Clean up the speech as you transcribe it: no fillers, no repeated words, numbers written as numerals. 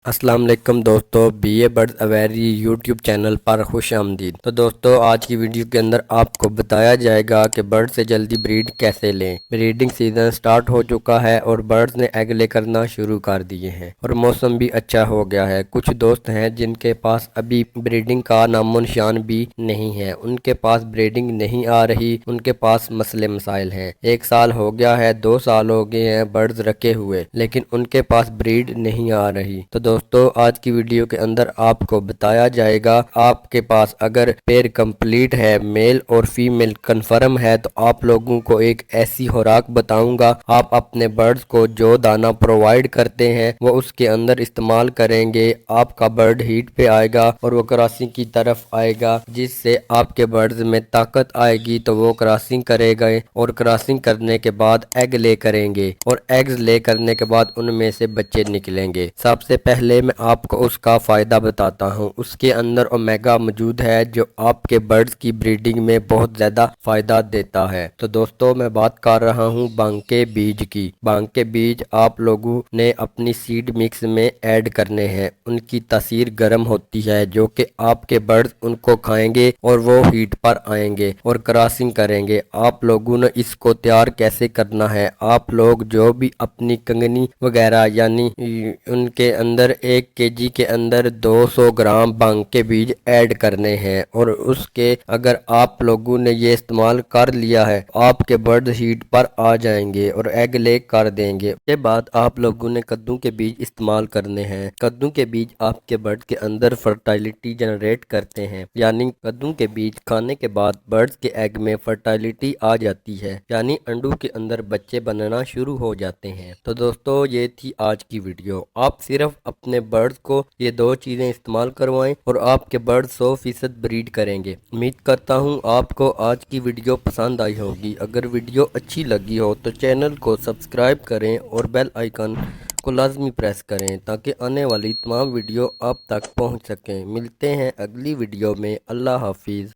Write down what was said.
السلام علیکم دوستو، B A birds aviary YouTube channel پر خوش آمدید۔ تو دوستو آج کی ویڈیو کے اندر آپ کو بتایا جائے گا کہ برڈ سے جلدی بریڈ کیسے لیں۔ بریڈنگ سیزن سٹارٹ ہو چکا ہے اور برڈز نے ایگ لے کرنا شروع کر دیے ہیں اور موسم بھی اچھا ہو گیا ہے۔ کچھ دوست ہیں جن کے پاس ابھی بریڈنگ کا نام و نشان بھی نہیں ہے، ان کے پاس بریڈنگ نہیں آ رہی، ان کے پاس مسئلے مسائل ہیں۔ 1 سال ہو گیا ہے، 2 سال ہو گئے ہیں برڈز رکھے ہوئے، لیکن ان کے پاس بریڈ نہیں آ رہی۔ تو دوستو آج کی ویڈیو کے اندر آپ کو بتایا جائے گا، آپ کے پاس اگر پیر کمپلیٹ ہے، میل اور فیمیل کنفرم ہے، تو آپ لوگوں کو ایک ایسی خوراک بتاؤں گا، آپ اپنے برڈز کو جو دانہ پرووائڈ کرتے ہیں وہ اس کے اندر استعمال کریں گے، آپ کا برڈ ہیٹ پہ آئے گا اور وہ کراسنگ کی طرف آئے گا، جس سے آپ کے برڈز میں طاقت آئے گی تو وہ کراسنگ کرے گئے اور کراسنگ کرنے کے بعد ایگ لے کریں گے اور ایگز لے کرنے کے بعد ان میں سے بچے نکلیں گے۔ سب سے پہلے میں آپ کو اس کا فائدہ بتاتا ہوں۔ اس کے اندر اومیگا موجود ہے جو آپ کے برڈز کی بریڈنگ میں بہت زیادہ فائدہ دیتا ہے۔ تو دوستو میں بات کر رہا ہوں بانگ کے بیج کی۔ بانگ کے بیج آپ لوگوں نے اپنی سیڈ مکس میں ایڈ کرنے ہیں۔ ان کی تاثیر گرم ہوتی ہے جو کہ آپ کے برڈز ان کو کھائیں گے اور وہ ہیٹ پر آئیں گے اور کراسنگ کریں گے۔ آپ لوگوں نے اس کو تیار کیسے کرنا ہے، آپ لوگ جو بھی اپنی کنگنی وغیرہ یعنی ان کے اندر 1 kg کے اندر 200 گرام بانگ کے بیج ایڈ کرنے ہیں اور اس کے اگر آپ لوگوں نے یہ استعمال کر لیا ہے، آپ کے برڈ ہیٹ پر آ جائیں گے اور ایگ لے کر دیں گے۔ اس کے بعد آپ لوگوں نے کدو کے بیج استعمال کرنے ہیں۔ کدو کے بیج آپ کے برڈ کے اندر فرٹائلٹی جنریٹ کرتے ہیں، یعنی کدو کے بیج کھانے کے بعد برڈز کے ایگ میں فرٹائلٹی آ جاتی ہے، یعنی انڈوں کے اندر بچے بننا شروع ہو جاتے ہیں۔ تو دوستو یہ تھی آج کی ویڈیو۔ آپ صرف اپنے برڈز کو یہ 2 چیزیں استعمال کروائیں اور آپ کے برڈ 100% بریڈ کریں گے۔ امید کرتا ہوں آپ کو آج کی ویڈیو پسند آئی ہوگی۔ اگر ویڈیو اچھی لگی ہو تو چینل کو سبسکرائب کریں اور بیل آئیکن کو لازمی پریس کریں تاکہ آنے والی تمام ویڈیو آپ تک پہنچ سکیں۔ ملتے ہیں اگلی ویڈیو میں۔ اللہ حافظ۔